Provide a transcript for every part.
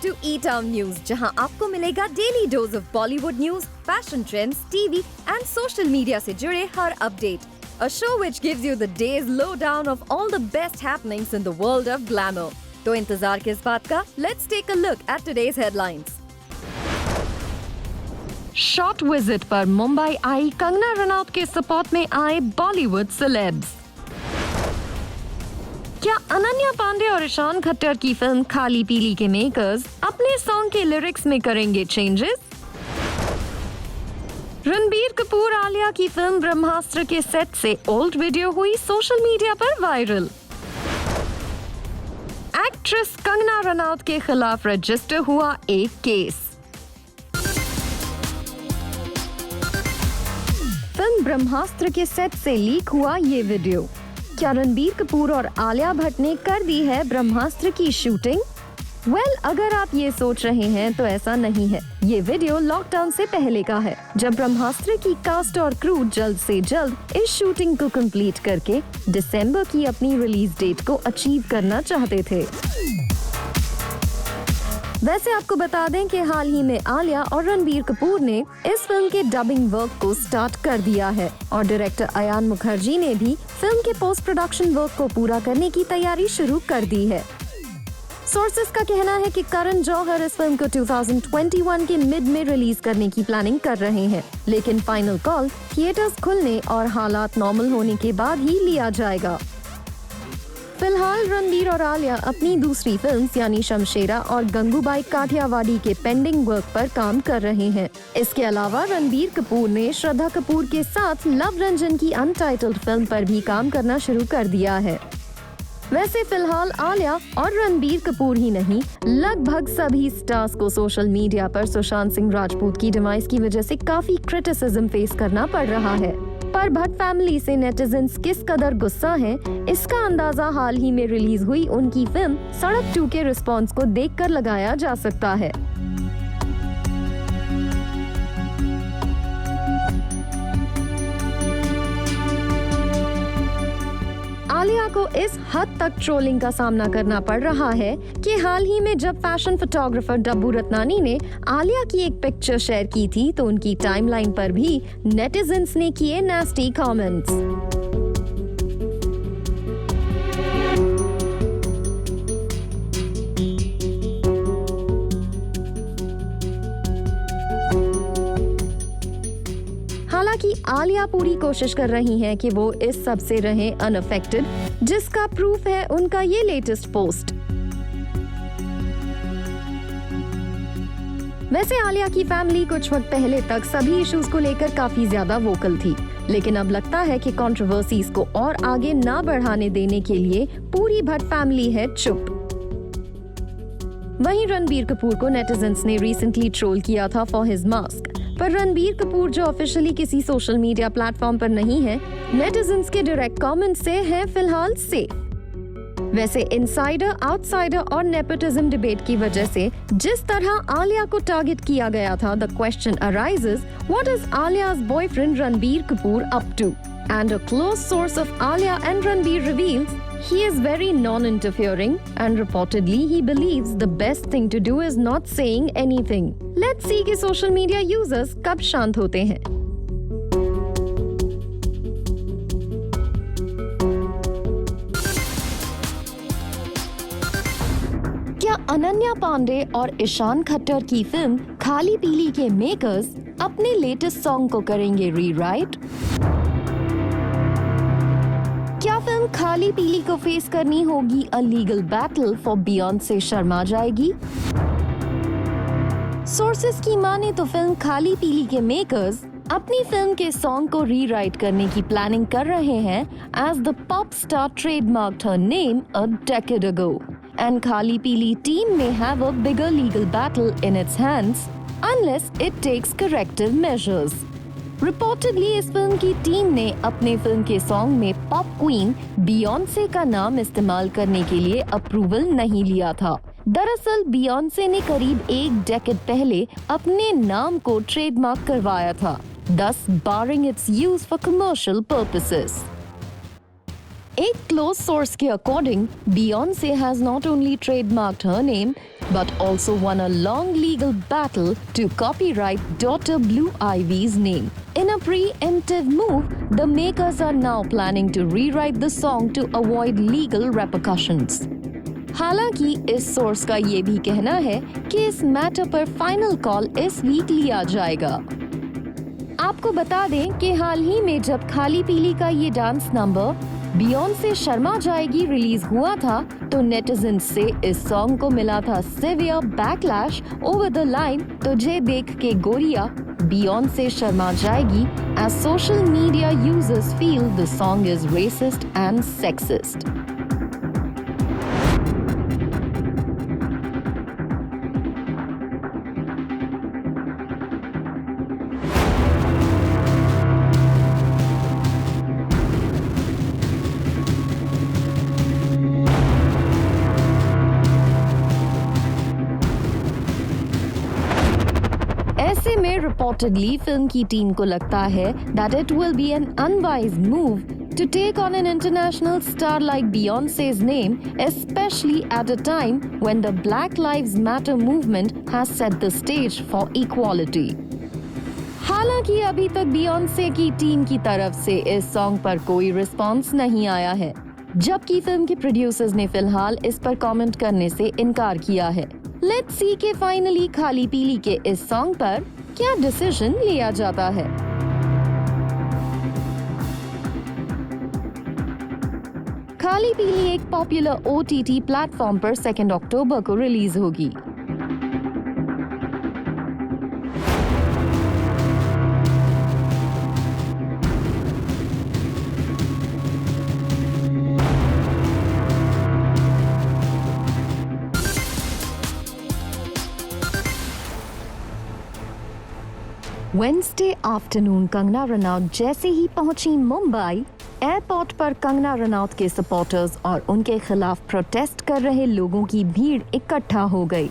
to E-Town News, जहां आपको मिलेगा daily dose of Bollywood news, fashion trends, TV and social media से जुड़े हर update. A show which gives you the day's lowdown of all the best happenings in the world of glamour. तो इंतजार किस बात का? Let's take a look at today's headlines. Short visit पर मुंबई आई कंगना रनौत के support में आए बॉलीवुड सेलेब्स. क्या अनन्या पांडे और ईशान खट्टर की फिल्म खाली पीली के मेकर्स अपने सॉन्ग के लिरिक्स में करेंगे चेंजेस? रणबीर कपूर आलिया की फिल्म ब्रह्मास्त्र के सेट से ओल्ड वीडियो हुई सोशल मीडिया पर वायरल. एक्ट्रेस कंगना रनौत के खिलाफ रजिस्टर हुआ एक केस. फिल्म ब्रह्मास्त्र के सेट से लीक हुआ ये वीडियो. क्या रणबीर कपूर और आलिया भट्ट ने कर दी है ब्रह्मास्त्र की शूटिंग? अगर आप ये सोच रहे हैं तो ऐसा नहीं है. ये वीडियो लॉकडाउन से पहले का है, जब ब्रह्मास्त्र की कास्ट और क्रू जल्द से जल्द इस शूटिंग को कंप्लीट करके दिसंबर की अपनी रिलीज डेट को अचीव करना चाहते थे. वैसे आपको बता दें कि हाल ही में आलिया और रणबीर कपूर ने इस फिल्म के डबिंग वर्क को स्टार्ट कर दिया है और डायरेक्टर अयान मुखर्जी ने भी फिल्म के पोस्ट प्रोडक्शन वर्क को पूरा करने की तैयारी शुरू कर दी है. सोर्सेस का कहना है कि करण जौहर इस फिल्म को 2021 के मिड में रिलीज करने की प्लानिंग कर रहे हैं, लेकिन फाइनल कॉल थिएटर्स खुलने और हालात नॉर्मल होने के बाद ही लिया जाएगा. फिलहाल रणबीर और आलिया अपनी दूसरी फिल्म यानी शमशेरा और गंगूबाई काठियावाड़ी के पेंडिंग वर्क पर काम कर रहे हैं. इसके अलावा रणबीर कपूर ने श्रद्धा कपूर के साथ लव रंजन की अनटाइटल्ड फिल्म पर भी काम करना शुरू कर दिया है. वैसे फिलहाल आलिया और रणबीर कपूर ही नहीं, लगभग सभी स्टार्स को सोशल मीडिया पर सुशांत सिंह राजपूत की डिमाइस की वजह से काफी क्रिटिसिज्म फेस करना पड़ रहा है. पर भट्ट फैमिली से नेटिजन्स किस कदर गुस्सा हैं, इसका अंदाजा हाल ही में रिलीज हुई उनकी फिल्म सड़क 2 के रिस्पॉन्स को देखकर लगाया जा सकता है. आलिया को इस हद तक ट्रोलिंग का सामना करना पड़ रहा है कि हाल ही में जब फैशन फोटोग्राफर डब्बू रत्नानी ने आलिया की एक पिक्चर शेयर की थी तो उनकी टाइमलाइन पर भी नेटिजन्स ने किए नास्टी कमेंट्स. हालांकि आलिया पूरी कोशिश कर रही हैं कि वो इस सब से रहें अनअफेक्टेड, जिसका प्रूफ है उनका ये लेटेस्ट पोस्ट. वैसे आलिया की फैमिली कुछ वक्त पहले तक सभी इश्यूज को लेकर काफी ज्यादा वोकल थी, लेकिन अब लगता है कि कंट्रोवर्सीज को और आगे ना बढ़ाने देने के लिए पूरी भट्ट फैमिली है चुप. वहीं रणबीर कपूर को नेटिजन्स ने रिसेंटली ट्रोल किया था फॉर हिज मास्क, पर रणबीर कपूर जो ऑफिशियली किसी सोशल मीडिया प्लेटफॉर्म पर नहीं है, नेटिजन्स के डायरेक्ट कमेंट से है फिलहाल सेफ. वैसे इनसाइडर, आउटसाइडर और नेपोटिज्म डिबेट की वजह से जिस तरह आलिया को टारगेट किया गया था, the question arises, what is Alia's boyfriend Ranbir Kapoor up to? And a close source of Alia and Ranbir reveals he is very non-interfering and reportedly he believes the best thing to do is not saying anything. Let's see कि social media users कब शांत होते हैं. क्या अनन्या पांडे और ईशान खट्टर की film खाली पीली के मेकर्स अपने लेटेस्ट सॉन्ग को करेंगे रीराइट? क्या फिल्म खाली पीली को फेस करनी होगी a legal battle for Beyonce Sharma जाएगी? सोर्सेस की माने तो फिल्म खाली पीली के मेकर्स अपनी फिल्म के सॉन्ग को रीराइट करने की प्लानिंग कर रहे हैं as the pop star trademarked her name a decade ago. And Khaali Peeli team may have a bigger legal battle in its hands unless it takes corrective measures. Reportedly इस film की team ने अपने film के song में pop queen Beyonce का नाम इस्तेमाल करने के लिए अप्रूवल नहीं लिया था. दरअसल बियॉन्से ने करीब एक डेकेड पहले अपने नाम को ट्रेडमार्क करवाया था, thus barring its use for commercial purposes. एक क्लोज सोर्स के according Beyonce has not only trademarked her name but also won a long legal battle to copyright daughter Blue Ivy's name. In a preemptive move, the makers are now planning to rewrite the song to avoid legal repercussions. हालांकि इस source का ये भी कहना है कि इस matter पर फाइनल कॉल इस वीक लिया जाएगा। आपको बता दें कि हाल ही में जब खाली पीली का ये डांस नंबर Beyonce शर्मा जाएगी रिलीज हुआ था तो नेटिजन्स से इस सॉन्ग को मिला था severe backlash over the line तुझे देख के गोरिया Beyonce शर्मा जाएगी as social media users feel the song is racist and sexist. ऐसे में रिपोर्टेडली फिल्म की टीम को लगता है that it will be an unwise move to take on an international star like Beyonce's name, especially at a time when the Black Lives Matter movement has set the stage for equality. हालांकि अभी तक Beyonce की team की तरफ से इस song पर कोई रिस्पॉन्स नहीं आया है, जबकि फिल्म के प्रोड्यूसर्स ने फिलहाल इस पर कमेंट करने से इनकार किया है। लेट्स सी के फाइनली खाली पीली के इस सॉन्ग पर क्या डिसीजन लिया जाता है। खाली पीली एक पॉपुलर OTT प्लेटफॉर्म पर 2 अक्टूबर को रिलीज होगी। वेडनेसडे आफ्टरनून कंगना रनौत जैसे ही पहुंची मुंबई, एयरपोर्ट पर कंगना रनौत के सपोर्टर्स और उनके खिलाफ प्रोटेस्ट कर रहे लोगों की भीड़ इकट्ठा हो गई।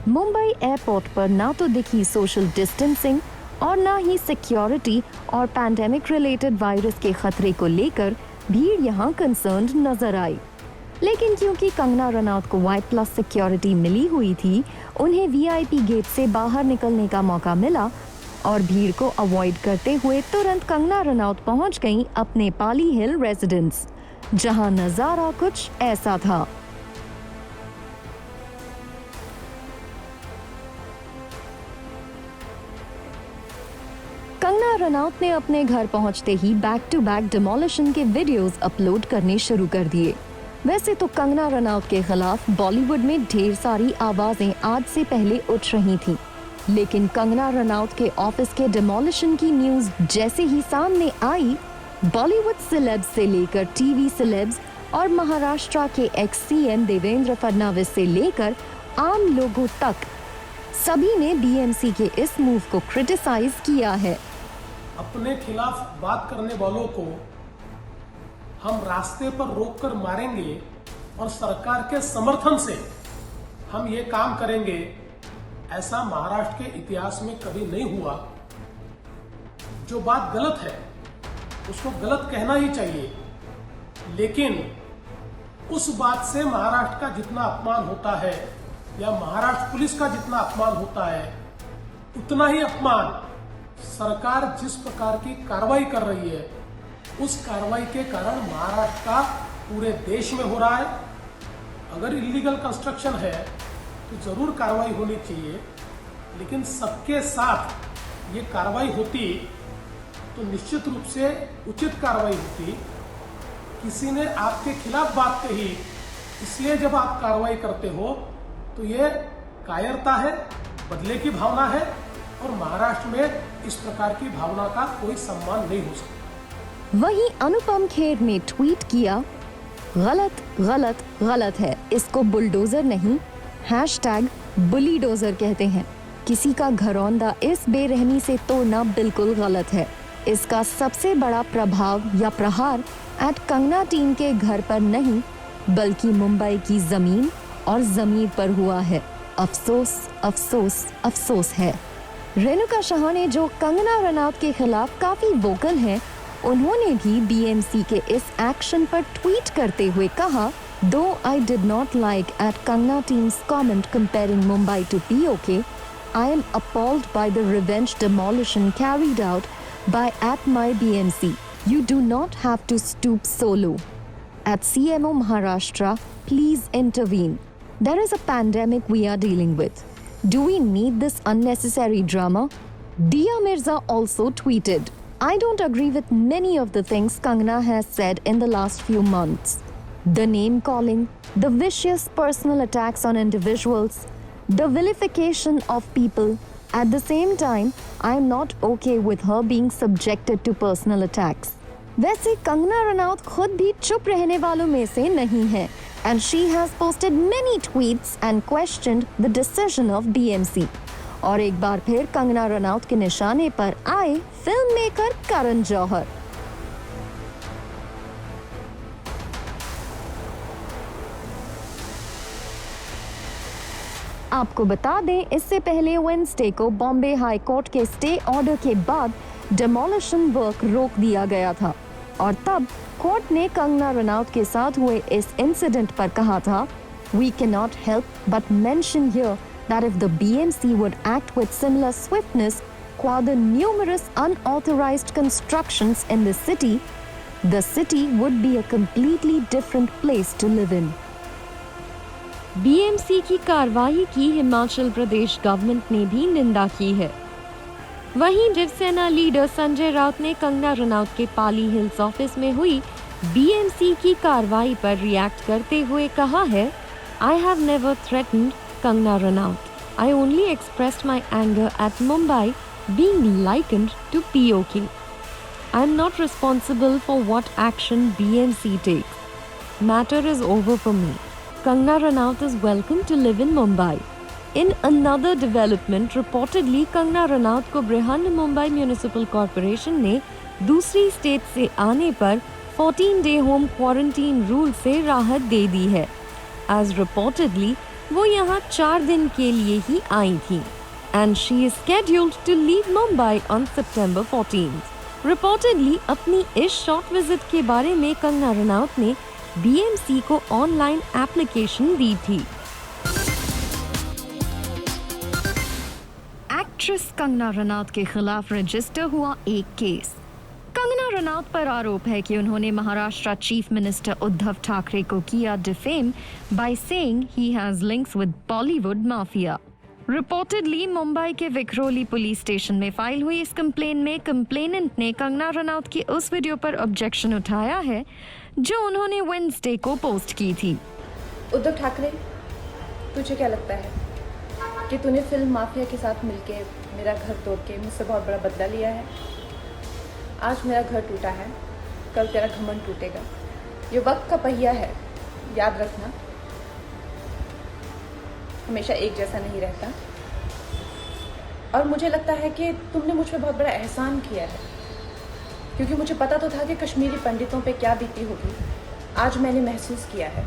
मुंबई एयरपोर्ट पर ना तो दिखी सोशल डिस्टेंसिंग और ना ही सिक्योरिटी और पैंडेमिक रिलेटेड वायरस के खतरे को लेकर भीड़ यहाँ कंसर्न्ड नजर आई। लेकिन क्योंकि कंगना रनौत को Y+ सिक्योरिटी मिली हुई थी, उन्हें VIP गेट से बाहर निकलने का मौका मिला और भीड़ को अवॉइड करते हुए तुरंत कंगना रनौत पहुंच गईं अपने पाली हिल रेजिडेंस, जहां नजारा कुछ ऐसा था। कंगना रनौत ने अपने घर पहुंचते ही बैक टू बैक डिमोलिशन के वीडियोस अपलोड करने शुरू कर दिए। वैसे तो कंगना रनौत के खिलाफ बॉलीवुड में ढेर सारी आवाजें आज से पहले उठ रही थीं, लेकिन कंगना रनौत के ऑफिस के डिमोलिशन की न्यूज जैसे ही सामने आई, बॉलीवुड सेलेब्स से लेकर टीवी सेलेब्स और महाराष्ट्र के ex-CM देवेंद्र फडणवीस से लेकर आम लोगों तक सभी ने BMC के इस मूव को क्रिटिसाइज किया है। अपने खिलाफ बात करने वालों को हम रास्ते पर रोककर मारेंगे और सरकार के समर्थन से हम ये काम करेंगे, ऐसा महाराष्ट्र के इतिहास में कभी नहीं हुआ। जो बात गलत है उसको गलत कहना ही चाहिए, लेकिन उस बात से महाराष्ट्र का जितना अपमान होता है या महाराष्ट्र पुलिस का जितना अपमान होता है, उतना ही अपमान सरकार जिस प्रकार की कार्रवाई कर रही है उस कार्रवाई के कारण महाराष्ट्र का पूरे देश में हो रहा है। अगर इलीगल कंस्ट्रक्शन है तो जरूर कार्रवाई होनी चाहिए, लेकिन सबके साथ ये कार्रवाई होती तो निश्चित रूप से उचित कार्रवाई होती। किसी ने आपके खिलाफ बात कही, इसलिए जब आप कार्रवाई करते हो तो ये कायरता है, बदले की भावना है, और महाराष्ट्र में इस प्रकार की भावना का कोई सम्मान नहीं हो सकता। वहीं अनुपम खेर ने ट्वीट किया, गलत गलत गलत है, इसको बुलडोजर नहीं #बुलीडोजर कहते हैं। किसी का घरौंदा इस बेरहमी से तोड़ना बिल्कुल गलत है। इसका सबसे बड़ा प्रभाव या प्रहार एट कंगना टीम के घर पर नहीं बल्कि मुंबई की जमीन और जमीर पर हुआ है। अफसोस अफसोस अफसोस है। रेणुका शाह ने जो कंगना रनौत के खिलाफ काफी वोकल हैं, उन्होंने भी बीएमसी के इस एक्शन पर ट्वीट करते हुए कहा, Though I did not like at Kangna team's comment comparing Mumbai to POK, I am appalled by the revenge demolition carried out by at my BMC. You do not have to stoop so low. At CMO Maharashtra, please intervene. There is a pandemic we are dealing with. Do we need this unnecessary drama? Dia Mirza also tweeted, I don't agree with many of the things Kangna has said in the last few months. The name calling, the vicious personal attacks on individuals, the vilification of people. At the same time, I am not okay with her being subjected to personal attacks. वैसे कंगना रनौत खुद भी चुप रहने वालों में से नहीं है, and she has posted many tweets and questioned the decision of BMC. और एक बार फिर कंगना रनौत के निशाने पर आए फिल्म मेकर करण जौहर। आपको बता दें, इससे पहले वेडनेसडे को बॉम्बे हाई कोर्ट के स्टे ऑर्डर के बाद डेमोलिशन वर्क रोक दिया गया था और तब कोर्ट ने कंगना रनौत के साथ हुए इस इंसिडेंट पर कहा था, We cannot help but mention here that if the BMC would act with similar swiftness qua the numerous unauthorized constructions in the city would be a completely different place to live in. BMC की कार्रवाई की Himachal Pradesh government ने भी निंदा की है। वहीं Shiv Sena leader Sanjay Raut ने कंगना रनौत के पाली हिल्स ऑफिस में हुई बीएमसी की कार्रवाई पर रिएक्ट करते हुए कहा है, I have never threatened Kangna Ranaut. I only expressed my anger at Mumbai being likened to POK. I am not responsible for what action BMC takes. Matter is over for me. Kangna Ranaut is welcome to live in Mumbai. In another development, reportedly Kangna Ranaut को Brihan Mumbai municipal corporation ने दूसरी state से आने पर 14-day home quarantine rule से राहत दे दी है। As reportedly, वो यहाँ 4 दिन के लिए ही आई थी and she is scheduled to leave Mumbai on September 14th. Reportedly, अपनी इस शॉर्ट विजिट के बारे में कंगना रनौत ने BMC को ऑनलाइन एप्लीकेशन दी थी। एक्ट्रेस कंगना रनौत के खिलाफ रजिस्टर हुआ एक केस। कंगना रनौत पर आरोप है कि उन्होंने महाराष्ट्र चीफ मिनिस्टर उद्धव ठाकरे को किया defame by saying he has links with Bollywood mafia. Reportedly Mumbai के विक्रोली पुलिस स्टेशन में फाइल हुई इस कंप्लेन में कंप्लेनेंट ने कंगना रनौत की उस वीडियो पर ऑब्जेक्शन उठाया है जो उन्होंने वेडनेसडे को पोस्ट की थी। उद्धव ठाकरे, तुझे क्या लगता है कि तूने फिल्म माफिया के साथ मिलके मेरा घर तोड़ के मुझसे बहुत बड़ा बदला लिया है? आज मेरा घर टूटा है, कल तेरा घमंड टूटेगा। ये वक्त का पहिया है, याद रखना, हमेशा एक जैसा नहीं रहता। और मुझे लगता है कि तुमने मुझ पर बहुत बड़ा एहसान किया है, क्योंकि मुझे पता तो था कि कश्मीरी पंडितों पे क्या बीती होगी। आज मैंने महसूस किया है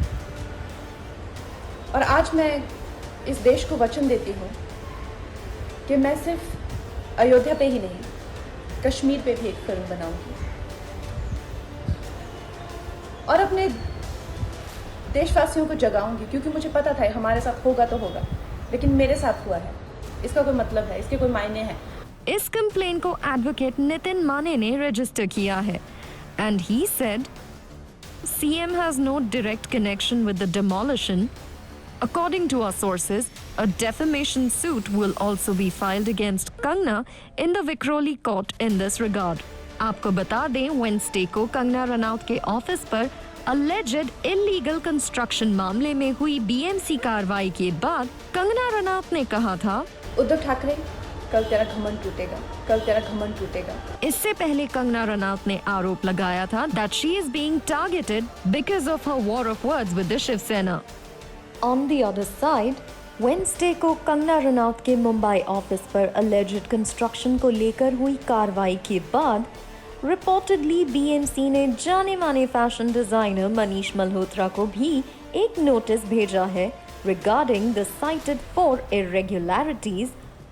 और आज मैं इस देश को वचन देती हूँ कि मैं सिर्फ अयोध्या पे ही नहीं, कश्मीर पे भी एक फिल्म बनाऊंगी और अपने देशवासियों को जगाऊंगी, क्योंकि मुझे पता था हमारे साथ होगा तो होगा, लेकिन मेरे साथ हुआ है, इसका कोई मतलब है, इसके कोई मायने हैं। इस कंप्लेन को एडवोकेट नितिन माने ने रजिस्टर किया है and he said CM has no direct connection with the demolition. According to our sources, a defamation suit will also be filed against Kangna in the Vikhroli court in this regard. आपको बता दें, Wednesday को कंगना रनौत के office पर alleged illegal construction मामले में हुई BMC कार्रवाई के बाद कंगना रनौत ने कहा था, उद्धव ठाकरे, कल तेरा घमंड टूटेगा, कल तेरा घमंड टूटेगा। इससे पहले कंगना रनौत ने आरोप लगाया था that she is being targeted because of her war of words with the Shiv Sena. On the other side, Wednesday को कंगना रनौत के मुंबई ऑफिस पर alleged construction को लेकर हुई कार्रवाई के बाद रिपोर्टेडली बीएमसी ने जाने माने फैशन डिजाइनर मनीष मल्होत्रा को भी एक नोटिस भेजा है regarding the cited 4 irregularities,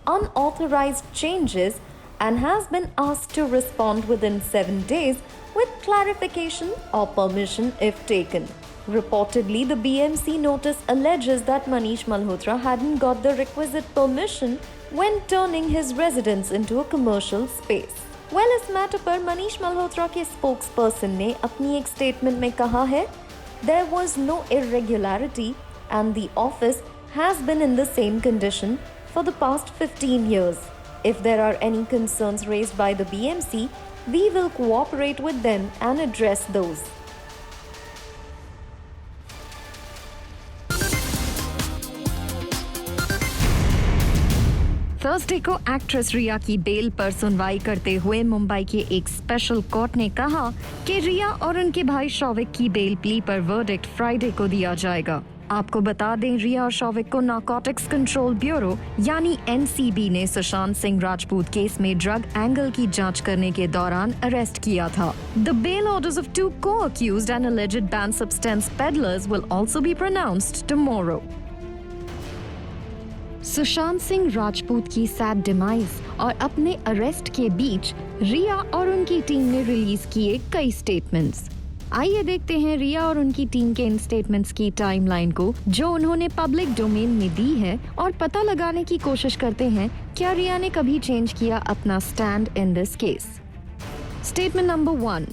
unauthorized changes, and has been asked to respond within 7 days with clarification or permission if taken. Reportedly, the BMC notice alleges that Manish Malhotra hadn't got the requisite permission when turning his residence into a commercial space. Well, इस matter पर मनीष मल्होत्रा के spokesperson ने अपनी एक statement में कहा है, There was no irregularity and the office has been in the same condition for the past 15 years. If there are any concerns raised by the BMC, we will cooperate with them and address those. Thursday को actress रिया की bell पर सुनवाई करते हुए मुंबई के एक special court ने कहा कि रिया और उनके भाई शौविक की बेल प्ली पर वर्डिक्ट फ्राइडे को दिया जाएगा। आपको बता दें, रिया और शौविक को नारकोटिक्स कंट्रोल ब्यूरो यानी एनसीबी ने सुशांत सिंह राजपूत केस में ड्रग एंगल की जांच करने के दौरान अरेस्ट किया था। The bail orders of 2 co-accused and alleged banned substance peddlers will also be pronounced tomorrow. Sushant Singh Rajput की सैड डिमाइस और अपने अरेस्ट के बीच रिया और उनकी टीम ने रिलीज किए कई स्टेटमेंट्स। आइए देखते हैं रिया और उनकी टीम के इन स्टेटमेंट्स की टाइमलाइन को जो उन्होंने पब्लिक डोमेन में दी है, और पता लगाने की कोशिश करते हैं क्या रिया ने कभी चेंज किया अपना stand in this case. Statement number 1,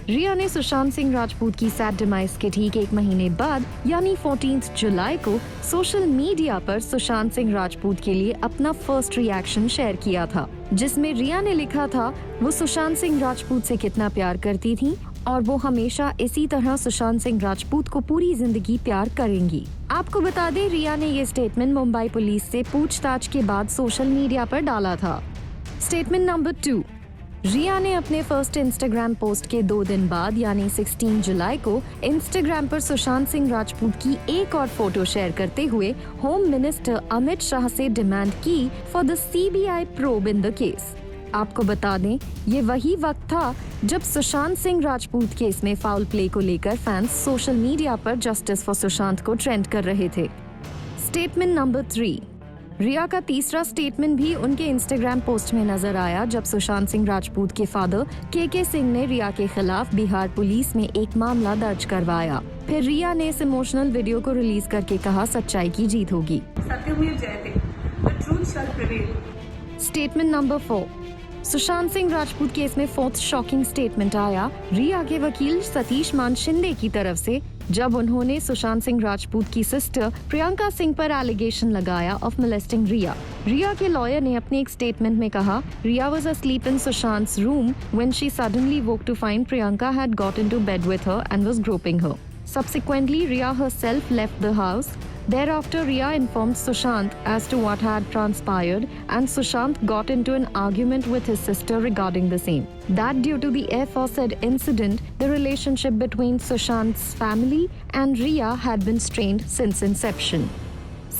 रिया ने सुशांत सिंह राजपूत की सैड डिमाइस के ठीक 1 महीने बाद यानी 14 जुलाई को सोशल मीडिया पर सुशांत सिंह राजपूत के लिए अपना फर्स्ट रिएक्शन शेयर किया था, जिसमें रिया ने लिखा था वो सुशांत सिंह राजपूत से कितना प्यार करती थी और वो हमेशा इसी तरह सुशांत सिंह राजपूत को पूरी जिंदगी प्यार करेंगी। आपको बता दें, रिया ने ये स्टेटमेंट मुंबई पुलिस से पूछताछ के बाद सोशल मीडिया पर डाला था। स्टेटमेंट नंबर 2, रिया ने अपने फर्स्ट इंस्टाग्राम पोस्ट के 2 दिन बाद यानी 16 जुलाई को इंस्टाग्राम पर सुशांत सिंह राजपूत की एक और फोटो शेयर करते हुए होम मिनिस्टर अमित शाह से डिमांड की for the CBI probe in the case. आपको बता दें, ये वही वक्त था जब सुशांत सिंह राजपूत केस में फाउल प्ले को लेकर फैंस सोशल मीडिया पर जस्टिस फॉर सुशांत को ट्रेंड कर रहे थे। स्टेटमेंट नंबर 3, रिया का तीसरा स्टेटमेंट भी उनके इंस्टाग्राम पोस्ट में नजर आया जब सुशांत सिंह राजपूत के फादर के सिंह ने रिया के खिलाफ बिहार पुलिस में एक मामला दर्ज करवाया। फिर रिया ने इस इमोशनल वीडियो को रिलीज करके कहा, सच्चाई की जीत होगी। सत्यमेव जयते, the truth shall prevail. Statement number 4, Sushant Singh Rajput case में 4th शॉकिंग स्टेटमेंट आया रिया के वकील सतीश मान शिंदे की तरफ से, जब उन्होंने सुशांत सिंह राजपूत की सिस्टर प्रियंका सिंह पर एलिगेशन लगाया ऑफ मोलेस्टिंग रिया। रिया के लॉयर ने अपने एक स्टेटमेंट में कहा, रिया was asleep in Sushant's room when she suddenly woke to find Priyanka had got into bed with her and was groping her. Subsequently, Riya herself left the house. Thereafter, Riya informed Sushant as to what had transpired, and Sushant got into an argument with his sister regarding the same. That due to the aforesaid incident, the relationship between Sushant's family and Riya had been strained since inception.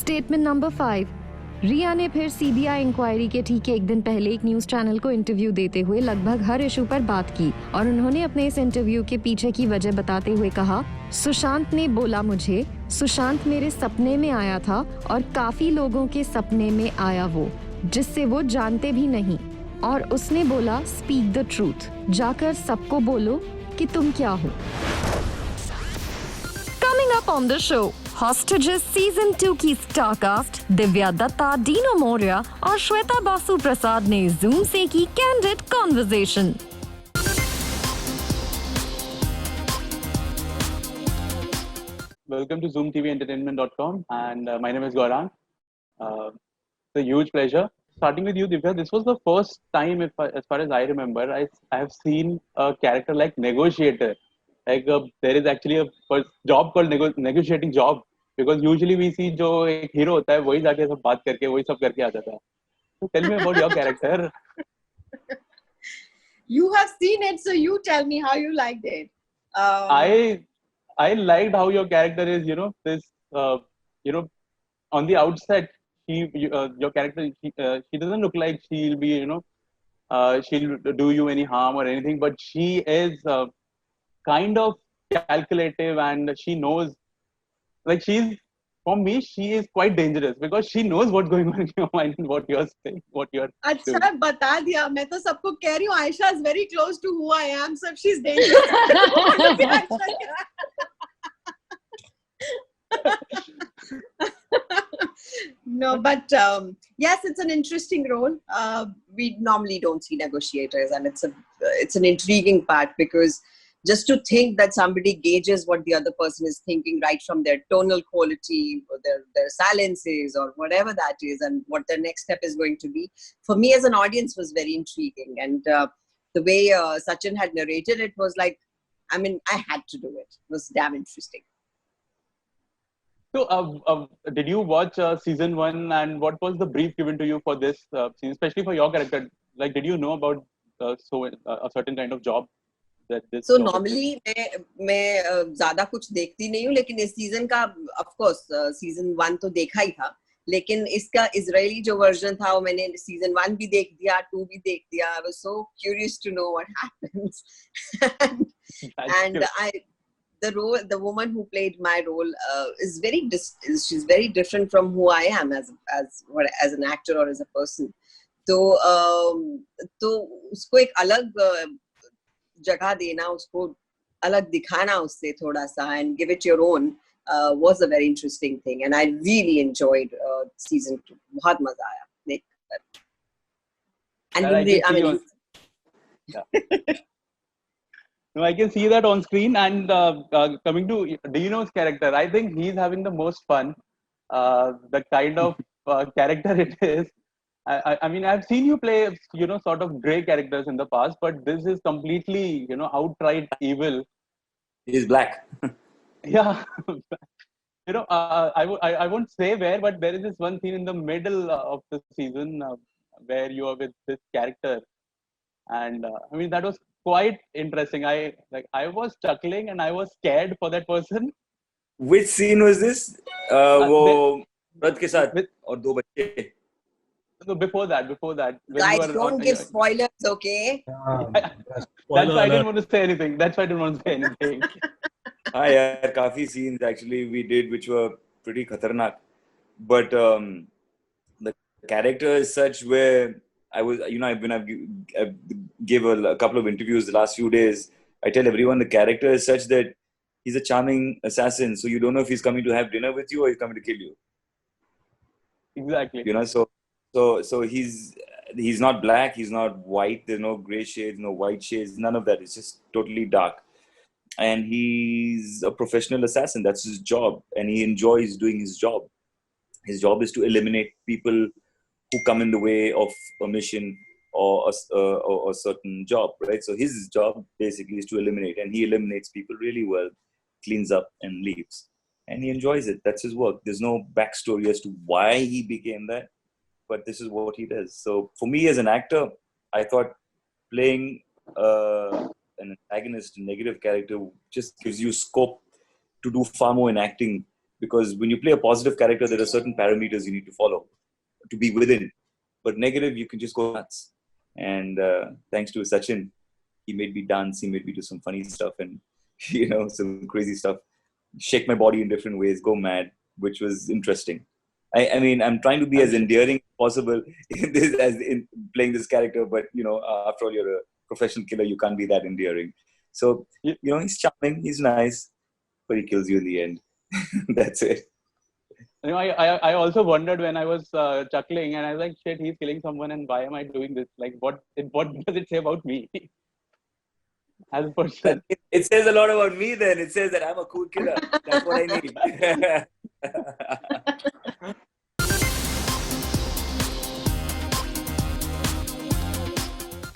Statement number 5. रिया ने फिर CBI inquiry के ठीक 1 दिन पहले एक news channel को interview देते हुए लगभग हर इशू पर बात की, और उन्होंने अपने इस इंटरव्यू के पीछे की वजह बताते हुए कहा, सुशांत ने बोला मुझे, सुशांत मेरे सपने में आया था और काफी लोगों के सपने में आया वो, जिससे वो जानते भी नहीं, और उसने बोला स्पीक द ट्रूथ, जाकर सबको बोलो कि तुम क्या हो। Coming up on the show, Hostages season 2 की स्टारकास्ट दिव्या दत्ता, डीनो मौर्य और श्वेता बासु प्रसाद ने जूम से की candid conversation. Welcome to ZoomTVEntertainment.com, and my name is Gaurang. It's a huge pleasure. Starting with you, Divya, this was the first time, as far as I remember, I have seen a character like negotiator. Like there is actually a job called negotiating job, because usually we see जो एक hero होता है वही जाके सब बात करके वही सब करके आ जाता है. So tell me about your character. You have seen it, so you tell me how you liked it. I liked how your character is, on the outset, your character, she doesn't look like she'll be, she'll do you any harm or anything, but she is kind of calculative, and she knows, like, for me, she is quite dangerous because she knows what's going on in your mind and what you're saying, what you're अच्छा doing. बता दिया मैं तो सबको कह रही हूँ Ayesha is very close to who I am, so if she's dangerous. No, but yes, it's an interesting role. We normally don't see negotiators, and it's an intriguing part, because just to think that somebody gauges what the other person is thinking right from their tonal quality or their silences or whatever that is, and what their next step is going to be, for me as an audience was very intriguing. And the way Sachin had narrated it was like, I mean, I had to do it. It was damn interesting. So, did you watch season 1, and what was the brief given to you for this scene, especially for your character? Like, did you know about a certain kind of job that this? So job is? normally मैं ज़्यादा कुछ देखती नहीं हूँ, लेकिन इस season का of course season 1 तो देखा ही था, लेकिन इसका इजरायली जो वर्जन था वो मैंने सीजन 1 भी देख दिया, 2 भी देख दिया. I was so curious to know what happens. and the woman who played my role is she's very different from who I am as an actor or as a person. तो उसको एक अलग जगह देना, उसको अलग दिखाना उससे थोड़ा सा, and give it your own was a very interesting thing, and I really enjoyed season 2. बहुत मजा आया देखकर. And No, I can see that on screen. And coming to Dino's character, I think he's having the most fun. The kind of character it is. I mean, I've seen you play, sort of grey characters in the past, but this is completely, outright evil. He's black. Yeah. I won't say where, but there is this one scene in the middle of the season where you are with this character. And I mean, that was quite interesting. I was chuckling and I was scared for that person. Which scene was this? वो व्रत के साथ और 2 बच्चे. No, before that. Guys, don't give spoilers, okay? That's why I didn't want to say anything. हाँ यार, काफी scenes actually we did which were pretty खतरनाक. But the character is such where I was, when I give a couple of interviews the last few days, I tell everyone the character is such that he's a charming assassin. So you don't know if he's coming to have dinner with you or he's coming to kill you. Exactly. So he's not black, he's not white. There's no gray shades, no white shades, none of that. It's just totally dark. And he's a professional assassin. That's his job, and he enjoys doing his job. His job is to eliminate people who come in the way of a mission or a certain job, right? So his job basically is to eliminate, and he eliminates people really well, cleans up and leaves. And he enjoys it. That's his work. There's no backstory as to why he became that, but this is what he does. So for me as an actor, I thought playing an antagonist, a negative character, just gives you scope to do far more in acting, because when you play a positive character, there are certain parameters you need to follow to be within. But negative, you can just go nuts. And thanks to Sachin, he made me dance, he made me do some funny stuff and, some crazy stuff. Shake my body in different ways, go mad, which was interesting. I mean, I'm trying to be as endearing as possible in playing this character, but, after all, you're a professional killer, you can't be that endearing. So, he's charming, he's nice, but he kills you in the end. That's it. I also wondered when I was chuckling, and I was like, shit, he's killing someone, and why am I doing this? Like, what does it say about me as a person? It says a lot about me then. It says that I'm a cool killer. That's what I need.